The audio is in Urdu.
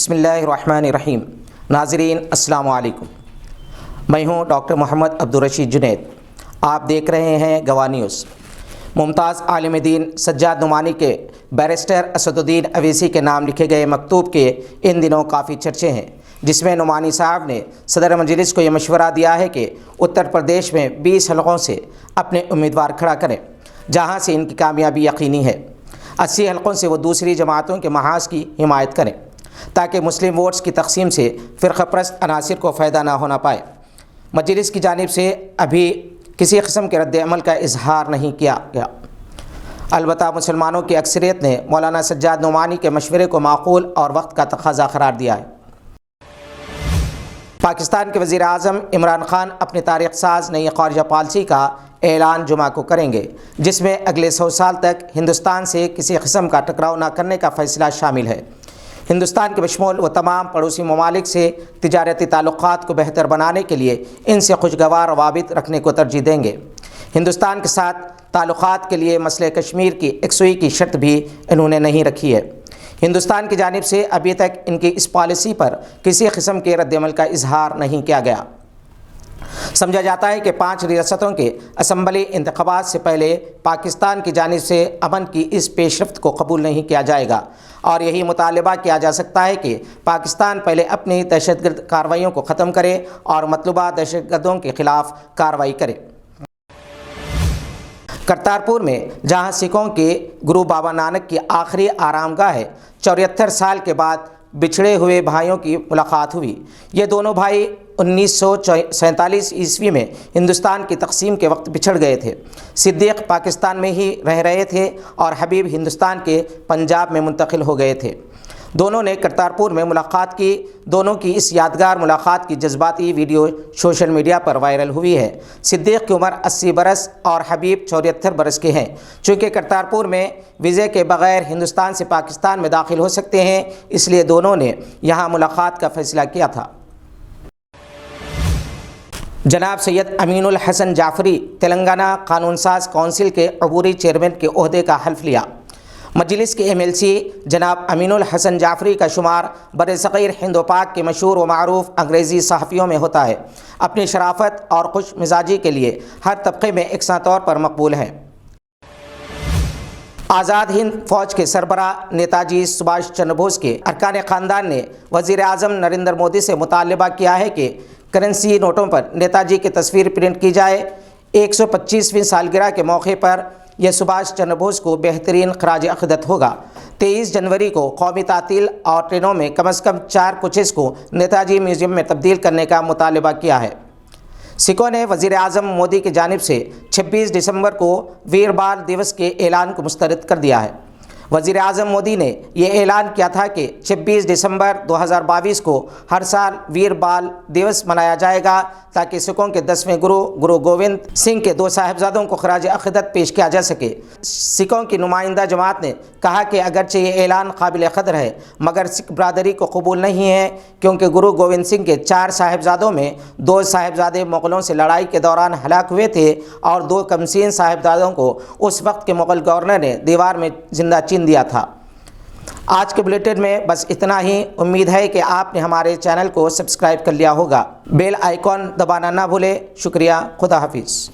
بسم اللہ الرحمن الرحیم۔ ناظرین السلام علیکم، میں ہوں ڈاکٹر محمد عبدالرشید جنید۔ آپ دیکھ رہے ہیں گواہ نیوز۔ ممتاز عالم دین سجاد نعمانی کے بیرسٹر اسد الدین اویسی کے نام لکھے گئے مکتوب کے ان دنوں کافی چرچے ہیں، جس میں نعمانی صاحب نے صدر مجلس کو یہ مشورہ دیا ہے کہ اتر پردیش میں 20 حلقوں سے اپنے امیدوار کھڑا کریں، جہاں سے ان کی کامیابی یقینی ہے۔ 80 حلقوں سے وہ دوسری جماعتوں کے محاذ کی حمایت کریں، تاکہ مسلم ووٹس کی تقسیم سے فرقہ پرست عناصر کو فائدہ نہ ہونا پائے۔ مجلس کی جانب سے ابھی کسی قسم کے رد عمل کا اظہار نہیں کیا گیا، البتہ مسلمانوں کی اکثریت نے مولانا سجاد نعمانی کے مشورے کو معقول اور وقت کا تقاضا قرار دیا ہے۔ پاکستان کے وزیر اعظم عمران خان اپنی تاریخ ساز نئی خارجہ پالیسی کا اعلان جمعہ کو کریں گے، جس میں اگلے 100 سال تک ہندوستان سے کسی قسم کا ٹکراؤ نہ کرنے کا فیصلہ شامل ہے۔ ہندوستان کے بشمول وہ تمام پڑوسی ممالک سے تجارتی تعلقات کو بہتر بنانے کے لیے ان سے خوشگوار روابط رکھنے کو ترجیح دیں گے۔ ہندوستان کے ساتھ تعلقات کے لیے مسئلہ کشمیر کی یکسوئی کی شرط بھی انہوں نے نہیں رکھی ہے۔ ہندوستان کی جانب سے ابھی تک ان کی اس پالیسی پر کسی قسم کے رد عمل کا اظہار نہیں کیا گیا۔ سمجھا جاتا ہے کہ 5 ریاستوں کے اسمبلی انتخابات سے پہلے پاکستان کی جانب سے امن کی اس پیش رفت کو قبول نہیں کیا جائے گا، اور یہی مطالبہ کیا جا سکتا ہے کہ پاکستان پہلے اپنی دہشت گرد کارروائیوں کو ختم کرے اور مطلوبہ دہشت گردوں کے خلاف کارروائی کرے۔ کرتارپور میں جہاں سکھوں کے گرو بابا نانک کی آخری آرام گاہ ہے، 74 سال کے بعد بچھڑے ہوئے بھائیوں کی ملاقات ہوئی۔ یہ دونوں بھائی 1947 عیسوی میں ہندوستان کی تقسیم کے وقت بچھڑ گئے تھے۔ صدیق پاکستان میں ہی رہ رہے تھے اور حبیب ہندوستان کے پنجاب میں منتقل ہو گئے تھے۔ دونوں نے کرتارپور میں ملاقات کی۔ دونوں کی اس یادگار ملاقات کی جذباتی ویڈیو سوشل میڈیا پر وائرل ہوئی ہے۔ صدیق کی عمر 80 برس اور حبیب 74 برس کے ہیں۔ چونکہ کرتارپور میں ویزے کے بغیر ہندوستان سے پاکستان میں داخل ہو سکتے ہیں، اس لیے دونوں نے یہاں ملاقات کا فیصلہ کیا تھا۔ جناب سید امین الحسن جعفری تلنگانہ قانون ساز کونسل کے عبوری چیئرمین کے عہدے کا حلف لیا۔ مجلس کے MLC جناب امین الحسن جعفری کا شمار برصغیر ہند و پاک کے مشہور و معروف انگریزی صحافیوں میں ہوتا ہے۔ اپنی شرافت اور خوش مزاجی کے لیے ہر طبقے میں یکساں طور پر مقبول ہیں۔ آزاد ہند فوج کے سربراہ نیتاجی سبھاش چندر بوس کے ارکان خاندان نے وزیر اعظم نریندر مودی سے مطالبہ کیا ہے کہ کرنسی نوٹوں پر نیتاجی کی تصویر پرنٹ کی جائے۔ 125ویں سالگرہ کے موقع پر یہ سبھاش چندر بوس کو بہترین خراج عقیدت ہوگا۔ 23 جنوری کو قومی تعطیل اور ٹرینوں میں کم از کم 4 کوچز کو نیتاجی میوزیم میں تبدیل کرنے کا مطالبہ کیا ہے۔ سکھوں نے وزیر اعظم مودی کی جانب سے 26 دسمبر کو ویر بال دیوس کے اعلان کو مسترد کر دیا ہے۔ وزیر اعظم مودی نے یہ اعلان کیا تھا کہ 26 دسمبر 2022 کو ہر سال ویر بال دیوس منایا جائے گا، تاکہ سکھوں کے 10ویں گرو گووند سنگھ کے 2 صاحبزادوں کو خراج عقیدت پیش کیا جا سکے۔ سکھوں کی نمائندہ جماعت نے کہا کہ اگرچہ یہ اعلان قابل قدر ہے، مگر سکھ برادری کو قبول نہیں ہے، کیونکہ گرو گووند سنگھ کے 4 صاحبزادوں میں 2 صاحبزادے مغلوں سے لڑائی کے دوران ہلاک ہوئے تھے، اور 2 کمسین صاحبزادوں کو اس وقت کے مغل گورنر نے دیوار میں زندہ چین دیا تھا۔ آج کے بلیٹن میں بس اتنا ہی۔ امید ہے کہ آپ نے ہمارے چینل کو سبسکرائب کر لیا ہوگا۔ بیل آئیکن دبانا نہ بھولے۔ شکریہ۔ خدا حافظ۔